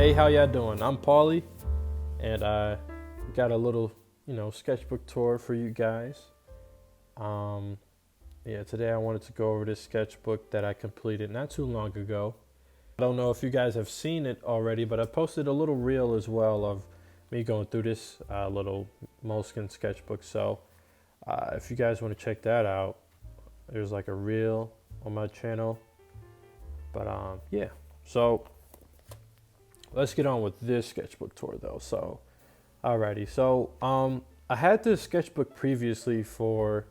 Hey, how y'all doing? I'm Paulie, and I got a little, sketchbook tour for you guys. Um, yeah, today I wanted to go over this sketchbook that I completed not too long ago. I don't know if you guys have seen it already, but I posted a little reel as well of me going through this little moleskin sketchbook. So if you guys want to check that out, there's like a reel on my channel. But yeah, so let's get on with this sketchbook tour though. So, alrighty. So, I had this sketchbook previously for,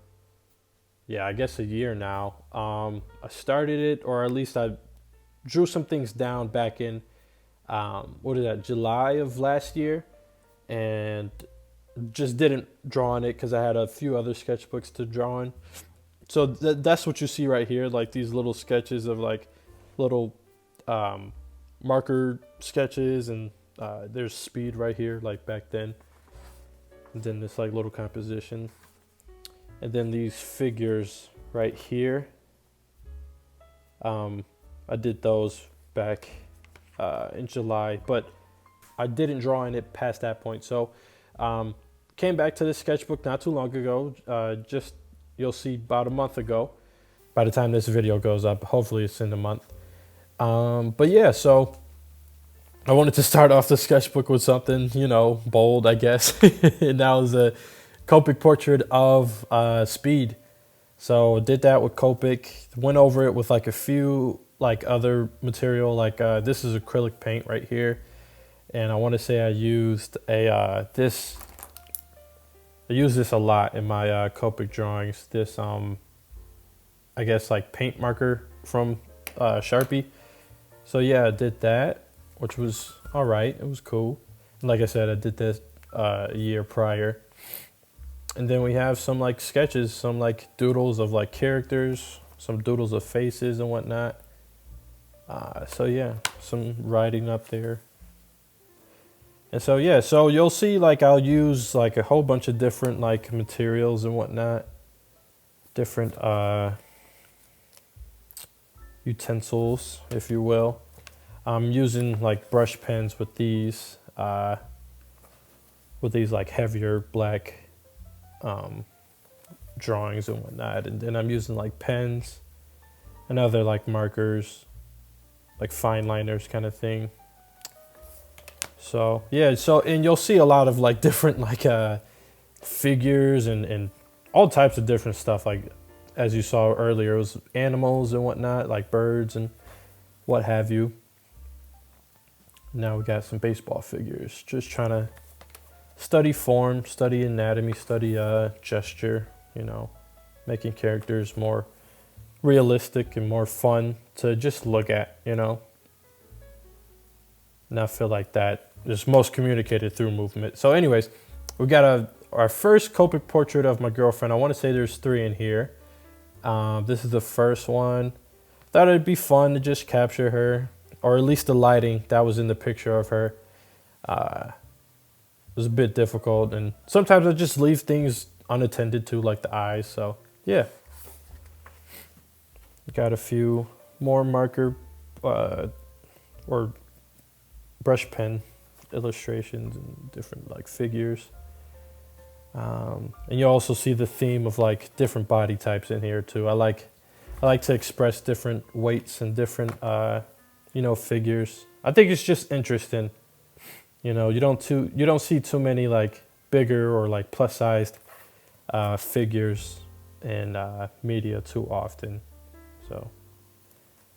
yeah, I guess a year now. I started it, or at least I drew some things down back in, July of last year, and just didn't draw on it because I had a few other sketchbooks to draw on. So that's what you see right here, like these little sketches of like little marker sketches, and there's speed right here, like back then. And then this like little composition, and then these figures right here. I did those back in July, but I didn't draw in it past that point. So came back to this sketchbook not too long ago. Just you'll see about a month ago. By the time this video goes up, hopefully it's in a month. But yeah, so I wanted to start off the sketchbook with something, bold, I guess. And that was a Copic portrait of Speed. So did that with Copic, went over it with like a few like other material, like this is acrylic paint right here. And I want to say I used I use this a lot in my Copic drawings. This, I guess like paint marker from Sharpie. So yeah, I did that, which was all right. It was cool. And like I said, I did this a year prior. And then we have some like sketches, some like doodles of like characters, some doodles of faces and whatnot. So yeah, some writing up there. And so yeah, so you'll see like I'll use like a whole bunch of different like materials and whatnot. Different utensils, if you will. I'm using like brush pens with these like heavier black drawings and whatnot, and then I'm using like pens and other like markers, like fine liners kind of thing. So yeah, and you'll see a lot of like different like figures and all types of different stuff. Like as you saw earlier, it was animals and whatnot, like birds and what have you. Now we got some baseball figures. Just trying to study form, study anatomy, study gesture, making characters more realistic and more fun to just look at, And I feel like that is most communicated through movement. So anyways, we got our first Copic portrait of my girlfriend. I want to say there's 3 in here. This is the first one. Thought it'd be fun to just capture her, or at least the lighting that was in the picture of her. It was a bit difficult, and sometimes I just leave things unattended to, like the eyes. So yeah, got a few more marker or brush pen illustrations and different like figures. And you also see the theme of like different body types in here too. I like to express different weights and different figures. I think it's just interesting. You don't see too many like bigger or like plus sized figures in media too often. So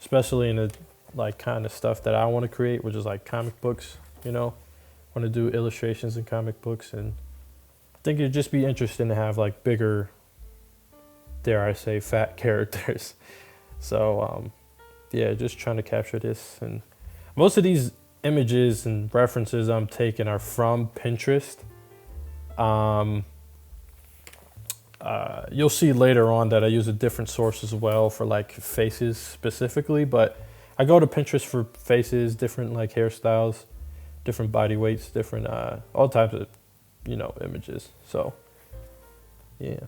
especially in the like kind of stuff that I want to create, which is like comic books, want to do illustrations in comic books, and I think it'd just be interesting to have like bigger, dare I say, fat characters. So yeah, just trying to capture this. And most of these images and references I'm taking are from Pinterest. You'll see later on that I use a different source as well for like faces specifically, but I go to Pinterest for faces, different like hairstyles, different body weights, different all types of images. So yeah.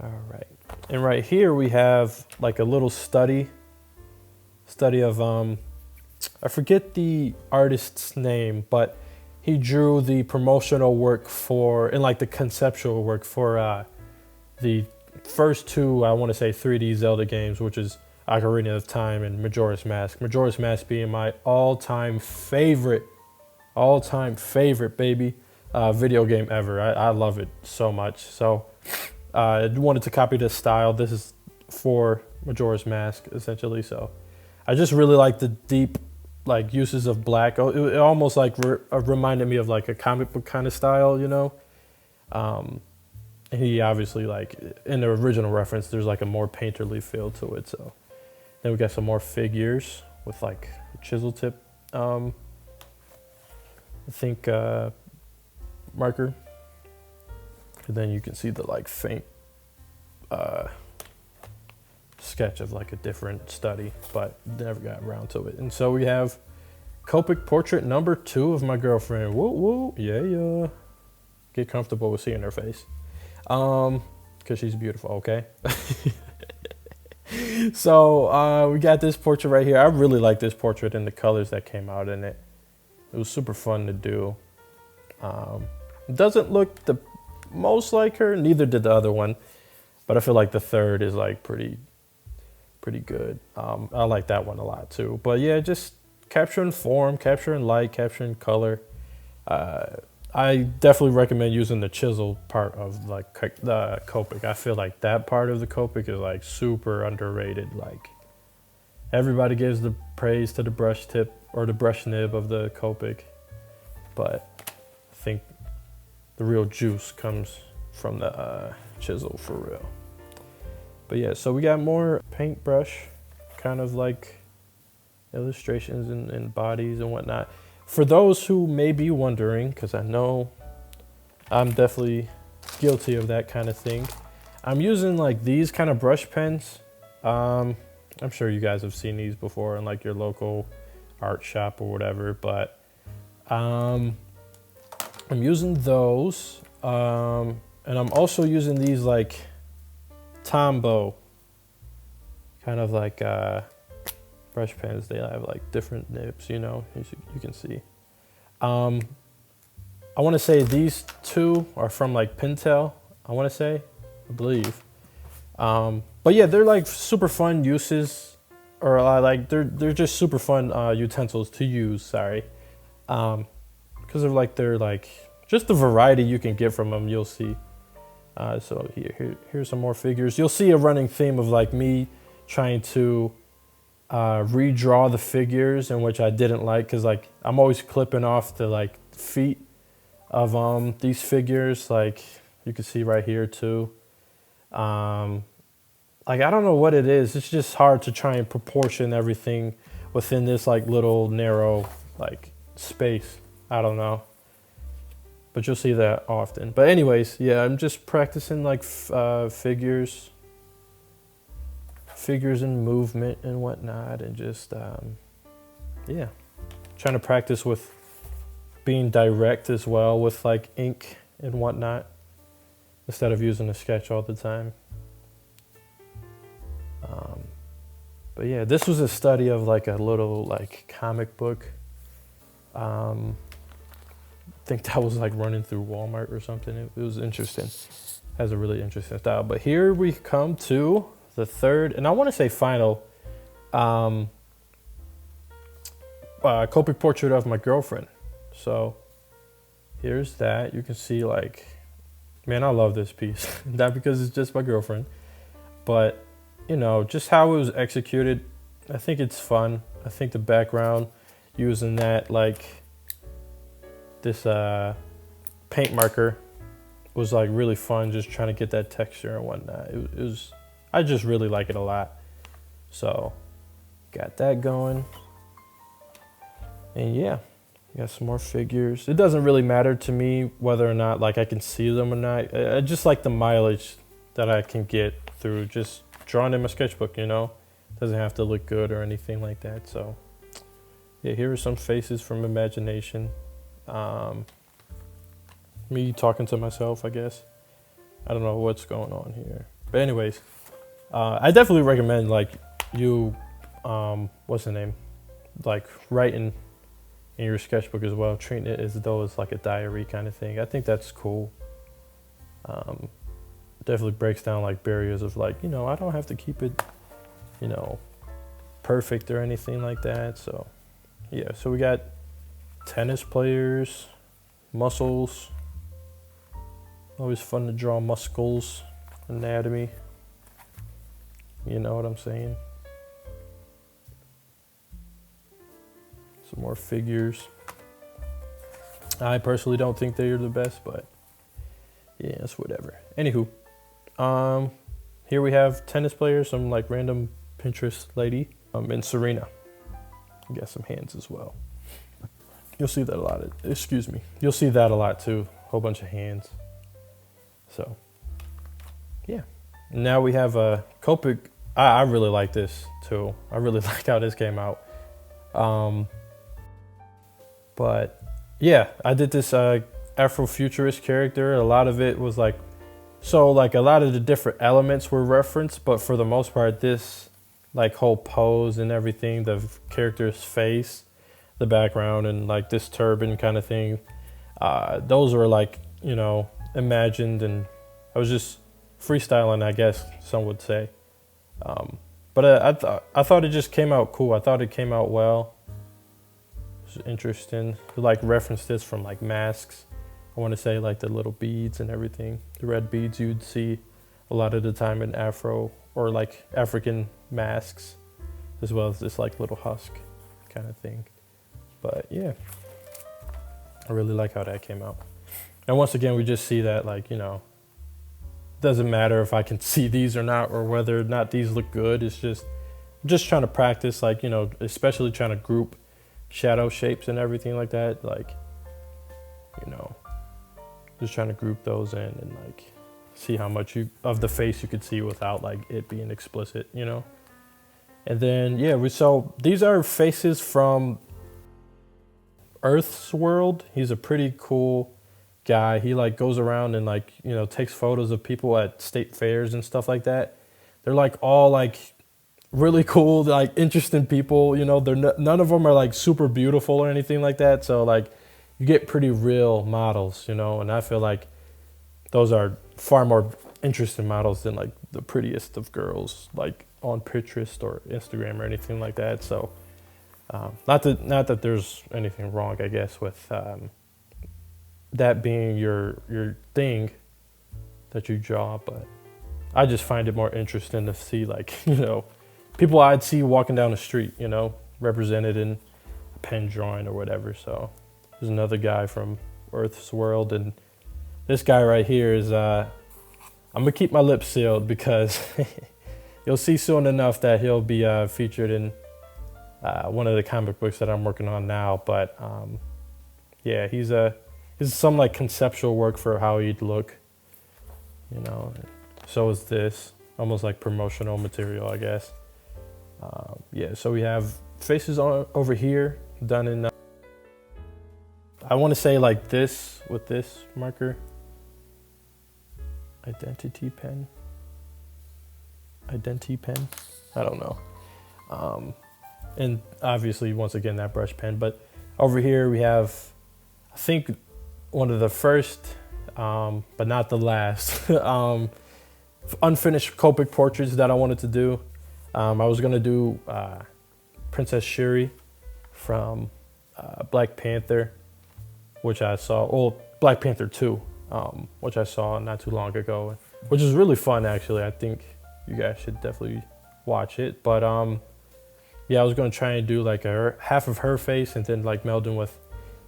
All right. And right here we have like a little study of I forget the artist's name, but he drew the promotional work for, and like the conceptual work for the first two, I want to say 3D Zelda games, which is Ocarina of Time and Majora's Mask. Majora's Mask being my all-time favorite, baby, video game ever. I love it so much. So I wanted to copy this style. This is for Majora's Mask, essentially. So I just really like the deep like uses of black. It almost like reminded me of like a comic book kind of style, you know. He obviously, like in the original reference, there's like a more painterly feel to it. So then we got some more figures with like a chisel tip, I think marker, and then you can see the like faint sketch of like a different study, but never got around to it. And so we have Copic portrait number 2 of my girlfriend. Woo woo, yeah. Get comfortable with seeing her face, because she's beautiful. Okay. So we got this portrait right here. I really like this portrait and the colors that came out in it. It was super fun to do. It doesn't look the most like her, neither did the other one, but I feel like the third is like pretty good. I like that one a lot too. But yeah, just capturing form, capturing light, capturing color. I definitely recommend using the chisel part of like the Copic. I feel like that part of the Copic is like super underrated. Like everybody gives the praise to the brush tip or the brush nib of the Copic, but I think the real juice comes from the chisel for real. But yeah, so we got more paintbrush kind of like illustrations and bodies and whatnot. For those who may be wondering, because I know I'm definitely guilty of that kind of thing, I'm using like these kind of brush pens. I'm sure you guys have seen these before in like your local art shop or whatever, but I'm using those. And I'm also using these like Tombow kind of like brush pens. They have like different nibs, you know, as you can see. I want to say these two are from like Pentel, I believe. But yeah, they're like super fun uses, or like they're just super fun utensils to use, sorry. Because of like they're like just the variety you can get from them, you'll see. So here's some more figures. You'll see a running theme of like me trying to redraw the figures, in which I didn't like, because like I'm always clipping off the like feet of these figures, like you can see right here too. Like I don't know what it is, it's just hard to try and proportion everything within this like little narrow like space. I don't know, but you'll see that often. But anyways, yeah, I'm just practicing like figures and movement and whatnot, and just yeah, trying to practice with being direct as well with like ink and whatnot, instead of using a sketch all the time. But yeah, this was a study of like a little like comic book. I think that was like running through Walmart or something. It was interesting. Has a really interesting style. But here we come to the third, and I want to say final, Copic portrait of my girlfriend. So here's that. You can see like, man, I love this piece. Not because it's just my girlfriend, but you know, just how it was executed. I think it's fun. I think the background using that like this paint marker was like really fun, just trying to get that texture and whatnot. It was, I just really like it a lot. So got that going. And yeah, got some more figures. It doesn't really matter to me whether or not like I can see them or not. I just like the mileage that I can get through just drawing in my sketchbook, you know. Doesn't have to look good or anything like that. So yeah, here are some faces from imagination. Me talking to myself, I guess. I don't know what's going on here. But anyways, I definitely recommend like you, what's the name? Like writing in your sketchbook as well, treating it as though it's like a diary kind of thing. I think that's cool. Um, Definitely breaks down like barriers of like, I don't have to keep it, you know, perfect or anything like that. So yeah, so we got tennis players, muscles. Always fun to draw muscles, anatomy. You know what I'm saying? Some more figures. I personally don't think they're the best, but yeah, it's whatever. Anywho, here we have tennis players, some like random Pinterest lady, and Serena. We got some hands as well. You'll see that a lot. You'll see that a lot too. Whole bunch of hands. So, yeah. Now we have a Copic. I really like this too. I really like how this came out. But yeah, I did this Afrofuturist character. A lot of it was like, so like a lot of the different elements were referenced, but for the most part, this like whole pose and everything, the character's face, the background, and like this turban kind of thing, those were like, imagined, and I was just freestyling, I guess some would say. But I thought it just came out cool. I thought it came out well. It was interesting. To like reference this from like masks. I want to say like the little beads and everything. The red beads you'd see a lot of the time in Afro or like African masks, as well as this like little husk kind of thing. But yeah, I really like how that came out. And once again, we just see that like, doesn't matter if I can see these or not, or whether or not these look good. It's just trying to practice, like, especially trying to group shadow shapes and everything like that. Like, just trying to group those in and like see how much of the face you could see without like it being explicit, And then, yeah, so these are faces from Earth's world. He's a pretty cool guy. He like goes around and like, takes photos of people at state fairs and stuff like that. They're like all like really cool, like interesting people, they're none of them are like super beautiful or anything like that. So like you get pretty real models, and I feel like those are far more interesting models than like the prettiest of girls, like on Pinterest or Instagram or anything like that. So not that there's anything wrong, I guess, with that being your thing that you draw, but I just find it more interesting to see like, people I'd see walking down the street, represented in a pen drawing or whatever. So there's another guy from Earth's world, and this guy right here is I'm gonna keep my lips sealed because you'll see soon enough that he'll be featured in one of the comic books that I'm working on now. But yeah, he's some like conceptual work for how he'd look, So is this, almost like promotional material, I guess. Yeah, so we have faces over here done in, I want to say like this with this marker. Identity pen. I don't know. And obviously, once again, that brush pen. But over here we have, I think, one of the first, but not the last, unfinished Copic portraits that I wanted to do. I was gonna do Princess Shuri from Black Panther, which I saw, Black Panther 2, which I saw not too long ago, which is really fun actually. I think you guys should definitely watch it. But yeah, I was gonna try and do like half of her face and then like meld in with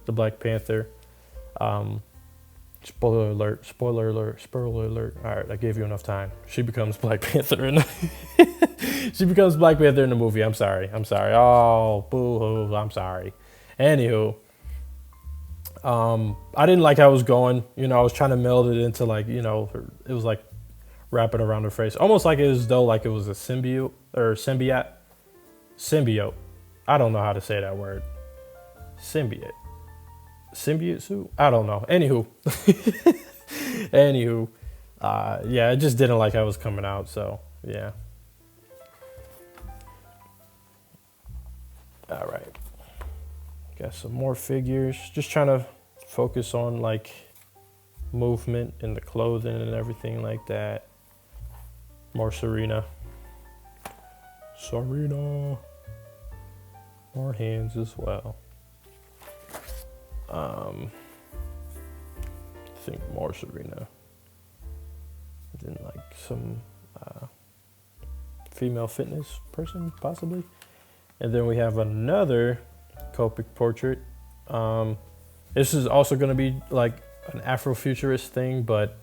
the Black Panther. Spoiler alert. All right, I gave you enough time. She becomes Black Panther in the movie. I'm sorry. Oh, boo-hoo, I'm sorry. Anywho, I didn't like how it was going. I was trying to meld it into like, it was like wrapping around her face. Almost like it was though like it was a symbiote. I don't know how to say that word. Symbiote suit? I don't know. Anywho. Yeah, I just didn't like how it was coming out. So yeah, All right, got some more figures. Just trying to focus on like movement in the clothing and everything like that. More Serena. More hands as well. I think more Serena. Then like some female fitness person possibly. And then we have another Copic portrait. This is also going to be like an Afrofuturist thing, but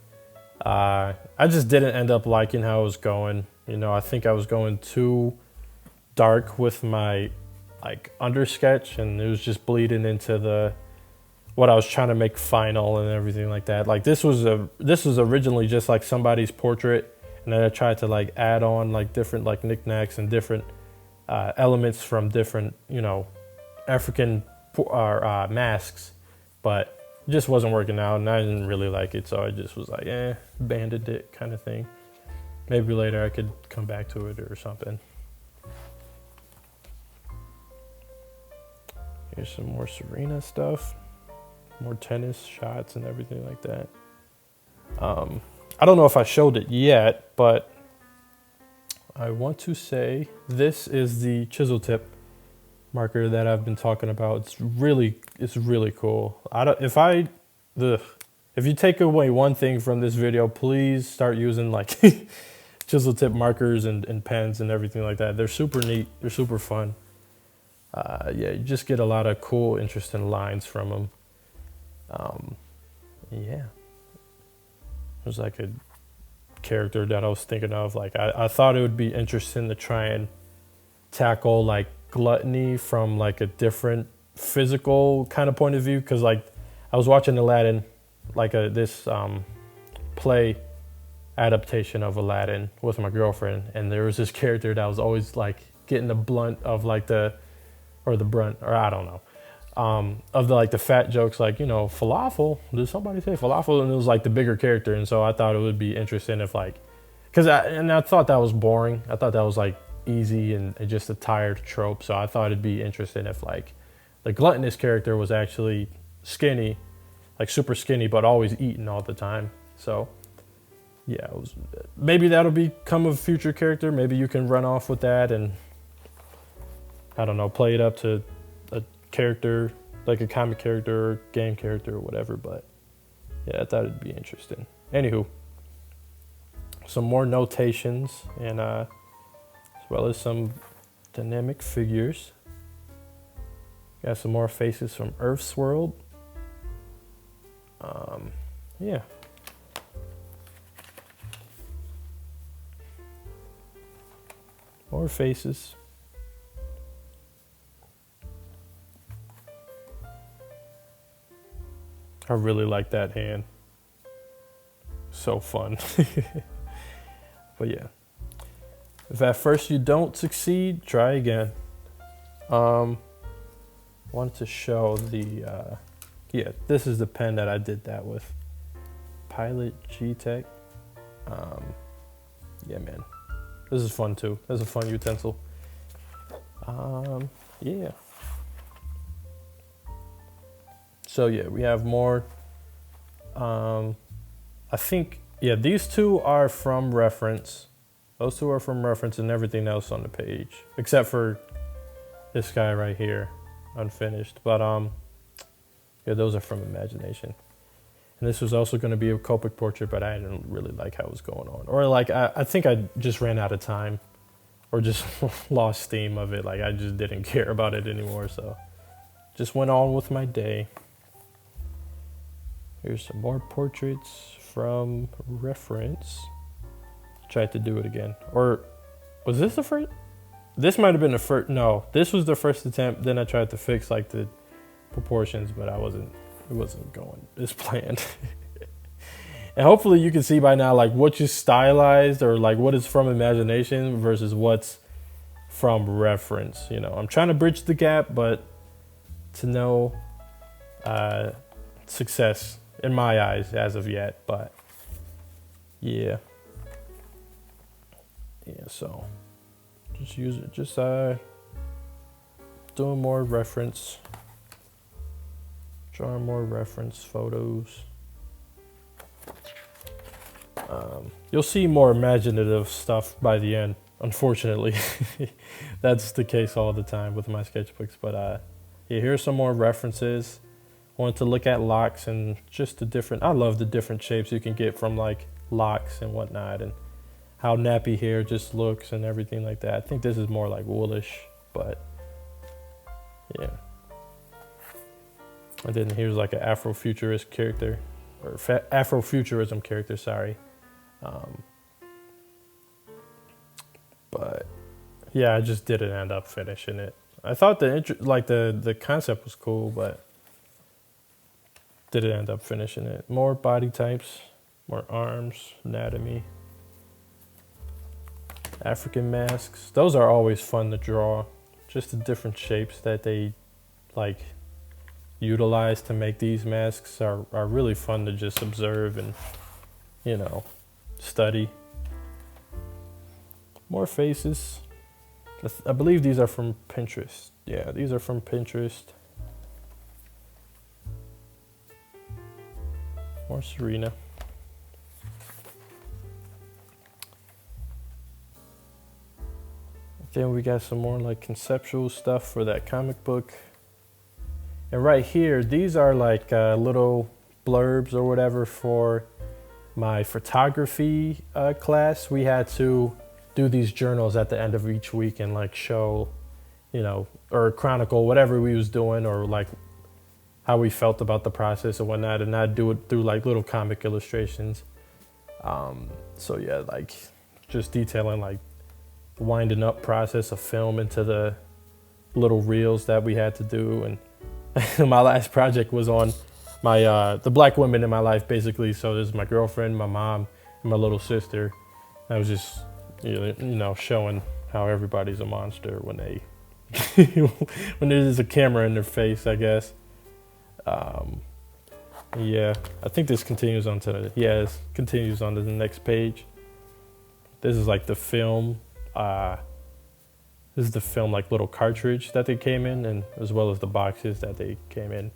I just didn't end up liking how it was going. You know, I think I was going too dark with my like under sketch, and it was just bleeding into the what I was trying to make final and everything like that. Like this was originally just like somebody's portrait, and then I tried to like add on like different like knickknacks and different elements from different, you know, African masks, but it just wasn't working out, and I didn't really like it, so I just was like, abandoned it kind of thing. Maybe later I could come back to it or something. Here's some more Serena stuff, more tennis shots and everything like that. I don't know if I showed it yet, but I want to say this is the chisel tip marker that I've been talking about. It's really cool. If you take away one thing from this video, please start using like chisel tip markers and pens and everything like that. They're super neat. They're super fun. Yeah, you just get a lot of cool, interesting lines from them. Yeah, there's like a character that I was thinking of. Like I thought it would be interesting to try and tackle like gluttony from like a different physical kind of point of view, because like I was watching Aladdin, like this play adaptation of Aladdin with my girlfriend, and there was this character that was always like getting the blunt of like the brunt, or I don't know, of the like the fat jokes, like, you know, falafel. Did somebody say falafel? And it was like the bigger character, and so I thought it would be interesting if like, I thought that was boring. I thought that was like easy and just a tired trope. So I thought it'd be interesting if like the gluttonous character was actually skinny, like super skinny, but always eating all the time. So yeah, maybe that'll become a future character. Maybe you can run off with that and, I don't know, play it up to a character, like a comic character or game character or whatever. But yeah, I thought it'd be interesting. Anywho, some more notations, and as well as some dynamic figures. Got some more faces from Earth's world. Yeah. More faces. I really like that hand. So fun. But yeah. If at first you don't succeed, try again. Want to show the yeah, this is the pen that I did that with. Pilot G-Tech. Yeah, man. This is fun too. This is a fun utensil. Yeah. So yeah, we have more. I think, yeah, these two are from reference. Those two are from reference, and everything else on the page, except for this guy right here, unfinished. But yeah, those are from imagination. And this was also going to be a Copic portrait, but I didn't really like how it was going on. Or like, I think I just ran out of time, or just lost steam of it. Like I just didn't care about it anymore. So just went on with my day. Here's some more portraits from reference. Tried to do it again. Or was this the first? This might have been the first. No, this was the first attempt. Then I tried to fix like the proportions, but it wasn't going as planned. And hopefully you can see by now like what you stylized, or like what is from imagination versus what's from reference. You know, I'm trying to bridge the gap, but to no success in my eyes as of yet. But yeah, so just use it, just doing more reference, drawing more reference photos. You'll see more imaginative stuff by the end, unfortunately. That's the case all the time with my sketchbooks. But yeah, here's some more references. I wanted to look at locks and just the different, I love the different shapes you can get from like locks and whatnot, and how nappy hair just looks and everything like that. I think this is more like woolish, but yeah. And then here's like an Afrofuturist character, or Afrofuturism character, sorry. But yeah, I just didn't end up finishing it. I thought the concept was cool, but didn't end up finishing it. More body types, more arms, anatomy, African masks. Those are always fun to draw. Just the different shapes that they like utilize to make these masks are really fun to just observe and, you know, study. More faces. I believe these are from Pinterest. Yeah, these are from Pinterest. More Serena. Then we got some more like conceptual stuff for that comic book. And right here, these are like little blurbs or whatever for my photography class. We had to do these journals at the end of each week and like show, you know, or chronicle whatever we was doing, or like how we felt about the process and whatnot. And I'd do it through like little comic illustrations. So yeah, like just detailing like winding up process of film into the little reels that we had to do. And my last project was on my the black women in my life, basically. So there's my girlfriend, my mom, and my little sister. I was just, you know, showing how everybody's a monster when they when there's a camera in their face, I guess. Yeah, I think this continues on to the, yeah, it continues on to the next page. This is like the film. This is the film like little cartridge that they came in, and as well as the boxes that they came in.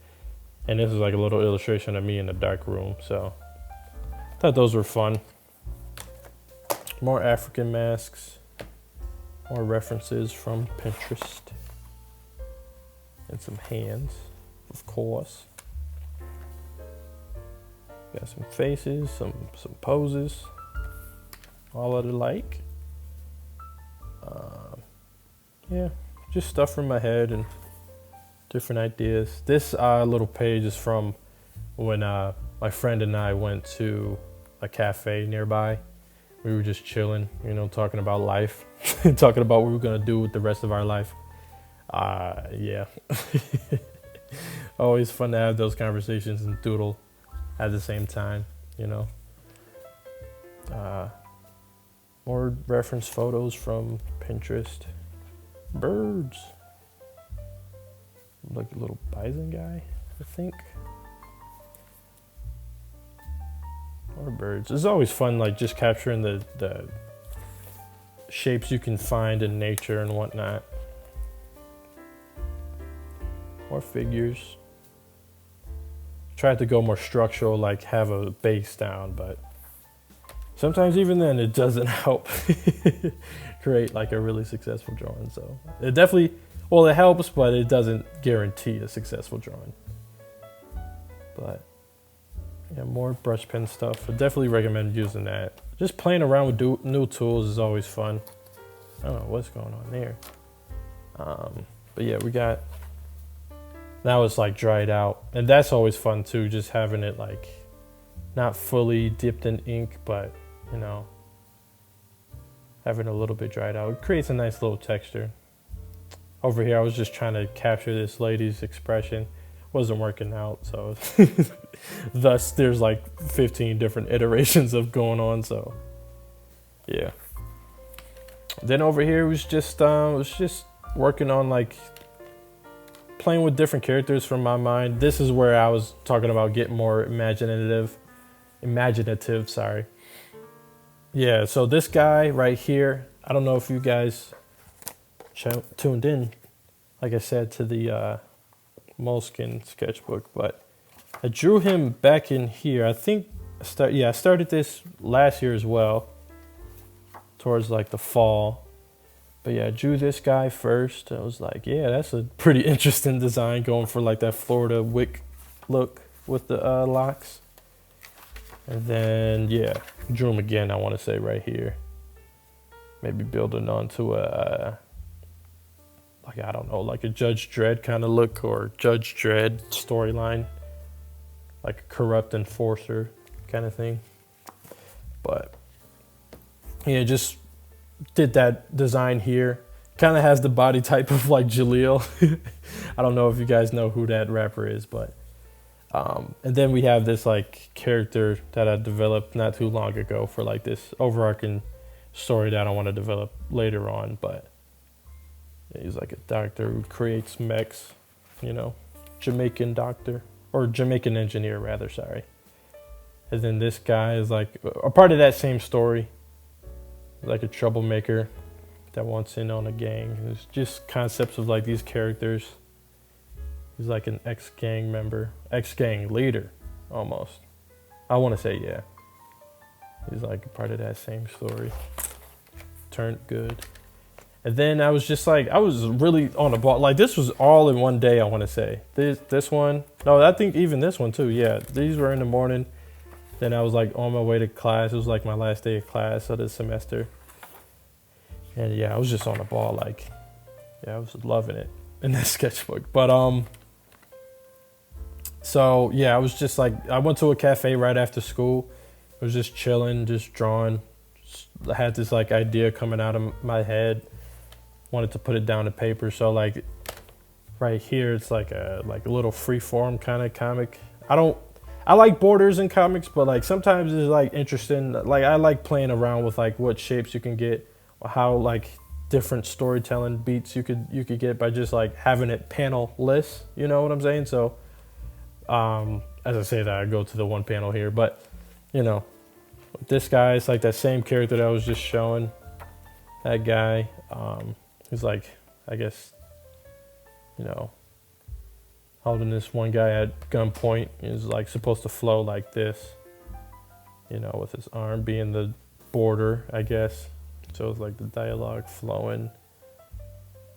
And this is like a little illustration of me in the dark room. So I thought those were fun. More African masks, more references from Pinterest, and some hands, of course. Got some faces, some poses, all of the like. Yeah, just stuff from my head and different ideas. This little page is from when my friend and I went to a cafe nearby. We were just chilling, you know, talking about life, talking about what we were gonna do with the rest of our life. Yeah, always fun to have those conversations and doodle at the same time, you know. More reference photos from Pinterest. Birds. Like a little bison guy, I think. Or birds. It's always fun, like just capturing the shapes you can find in nature and whatnot. More figures. Tried to go more structural, like have a base down, but sometimes even then it doesn't help create like a really successful drawing. So it definitely, well, it helps, but it doesn't guarantee a successful drawing. But yeah, more brush pen stuff. I definitely recommend using that. Just playing around with new tools is always fun. I don't know what's going on there. But yeah, we got, now it's like dried out. And that's always fun too, just having it like not fully dipped in ink, but you know, having a little bit dried out. It creates a nice little texture. Over here, I was just trying to capture this lady's expression. Wasn't working out, so thus there's like 15 different iterations of going on. So yeah. Then over here was just working on like playing with different characters from my mind. This is where I was talking about getting more imaginative, sorry. Yeah, so this guy right here, I don't know if you guys tuned in like I said, to the Moleskine sketchbook, but I drew him back in here. I think I started this last year as well, towards like the fall. But yeah, I drew this guy first. I was like, yeah, that's a pretty interesting design, going for like that Florida wick look with the locks. And then yeah, drew him again. I want to say right here, maybe building onto a like, I don't know, like a Judge Dredd kind of look, or Judge Dredd storyline, like a corrupt enforcer kind of thing. But yeah, just did that design here. Kind of has the body type of like Jaleel. I don't know if you guys know who that rapper is, but and then we have this like character that I developed not too long ago for like this overarching story that I want to develop later on. But he's like a doctor who creates mechs, you know, Jamaican doctor, or Jamaican engineer rather, sorry. And then this guy is like a part of that same story, like a troublemaker that wants in on a gang. It's just concepts of like these characters. He's like an ex-gang member, ex-gang leader, almost. I want to say, yeah. He's like a part of that same story. Turned good. And then I was just like, I was really on the ball. Like, this was all in one day, I want to say. This one. No, I think even this one, too. Yeah, these were in the morning. Then I was, like, on my way to class. It was, like, my last day of class of the semester. And, yeah, I was just on the ball. Like, yeah, I was loving it in that sketchbook. But, so, yeah, I was just, like, I went to a cafe right after school. I was just chilling, just drawing. I had this, like, idea coming out of my head. Wanted to put it down to paper, so like right here it's like a little free form kind of comic. I like borders in comics, but like sometimes it's like interesting. Like I like playing around with like what shapes you can get, how like different storytelling beats you could get by just like having it panel-less, you know what I'm saying? So as I say that, I go to the one panel here, but you know, this guy is like that same character that I was just showing. That guy, he's like, I guess, you know, holding this one guy at gunpoint. Is like supposed to flow like this, you know, with his arm being the border, I guess. So it's like the dialogue flowing,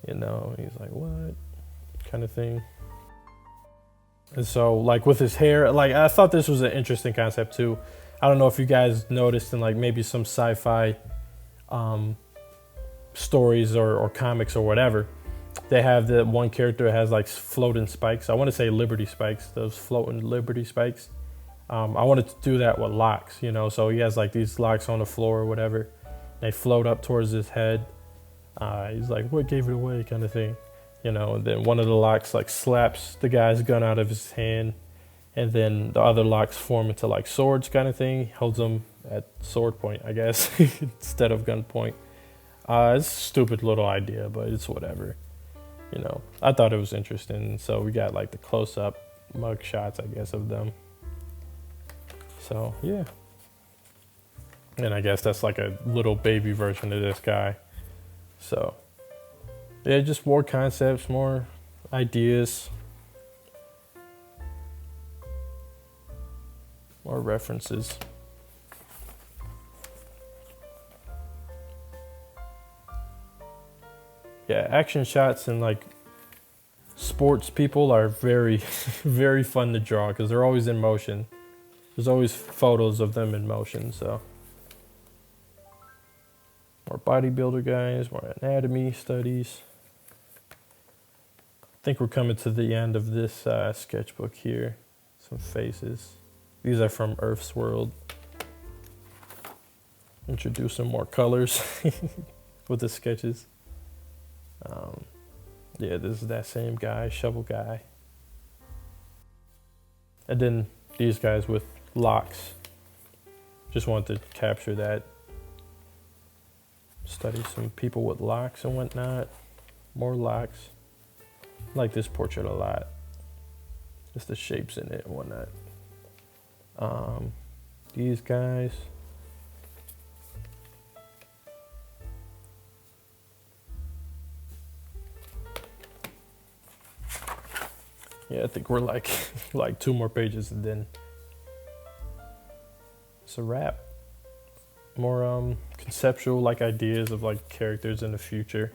you know, he's like, what kind of thing. And so like with his hair, like I thought this was an interesting concept too. I don't know if you guys noticed in like maybe some sci-fi stories or comics or whatever, they have the one character that has like floating spikes. I want to say Liberty spikes, those floating Liberty spikes. I wanted to do that with locks, you know, so he has like these locks on the floor or whatever. They float up towards his head. He's like, what gave it away kind of thing, you know, and then one of the locks like slaps the guy's gun out of his hand, and then the other locks form into like swords kind of thing. He holds them at sword point, I guess, instead of gun point. It's a stupid little idea, but it's whatever. You know, I thought it was interesting. So we got like the close-up mug shots, I guess, of them. So, yeah. And I guess that's like a little baby version of this guy. So, yeah, just more concepts, more ideas. More references. Yeah, action shots and like sports people are very, very fun to draw because they're always in motion. There's always photos of them in motion, so. More bodybuilder guys, more anatomy studies. I think we're coming to the end of this sketchbook here. Some faces. These are from Earth's World. Introduce some more colors with the sketches. Yeah, this is that same guy, shovel guy. And then these guys with locks. Just wanted to capture that. Study some people with locks and whatnot. More locks. I like this portrait a lot. Just the shapes in it and whatnot. These guys. Yeah, I think we're like like 2 more pages and then it's a wrap. More conceptual like ideas of like characters in the future.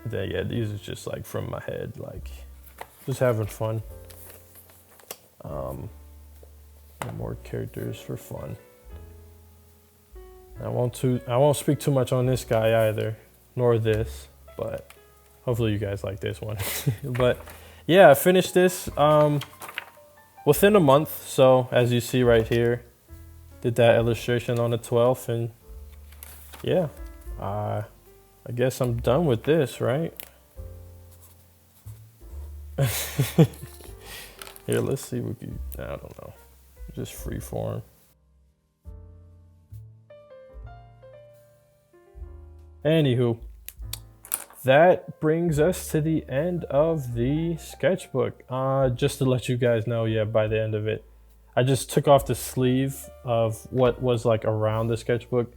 Then yeah, these are just like from my head, like just having fun. More characters for fun. I won't speak too much on this guy either, nor this, but hopefully you guys like this one. But yeah, I finished this within a month. So as you see right here, did that illustration on the 12th, and yeah, I guess I'm done with this, right? Here, let's see what you, I don't know, just free form. Anywho, that brings us to the end of the sketchbook. Just to let you guys know, yeah, by the end of it, I just took off the sleeve of what was like around the sketchbook,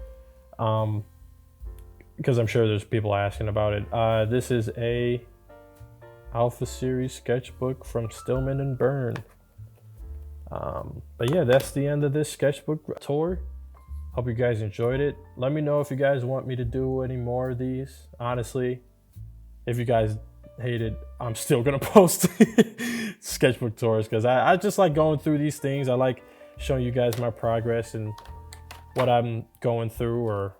because I'm sure there's people asking about it. This is a Alpha Series sketchbook from Stillman and Byrne. But yeah, that's the end of this sketchbook tour. Hope you guys enjoyed it. Let me know if you guys want me to do any more of these. Honestly, if you guys hate it, I'm still gonna post sketchbook tours, because I just like going through these things. I like showing you guys my progress and what I'm going through, or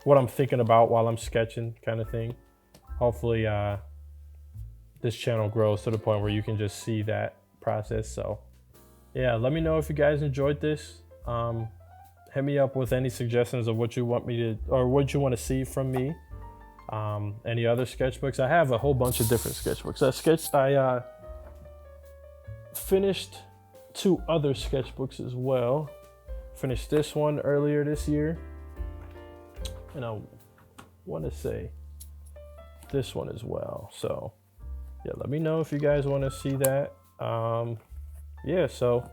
what I'm thinking about while I'm sketching, kind of thing. Hopefully this channel grows to the point where you can just see that process. So yeah, let me know if you guys enjoyed this. Hit me up with any suggestions of what you want me to, or what you want to see from me. Any other sketchbooks? I have a whole bunch of different sketchbooks. I finished 2 other sketchbooks as well. Finished this one earlier this year, and I want to say this one as well. So yeah, let me know if you guys want to see that. Yeah, so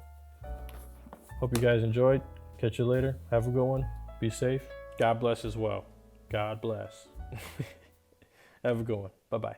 hope you guys enjoyed. Catch you later. Have a good one. Be safe. God bless as well. God bless. Have a good one. Bye-bye.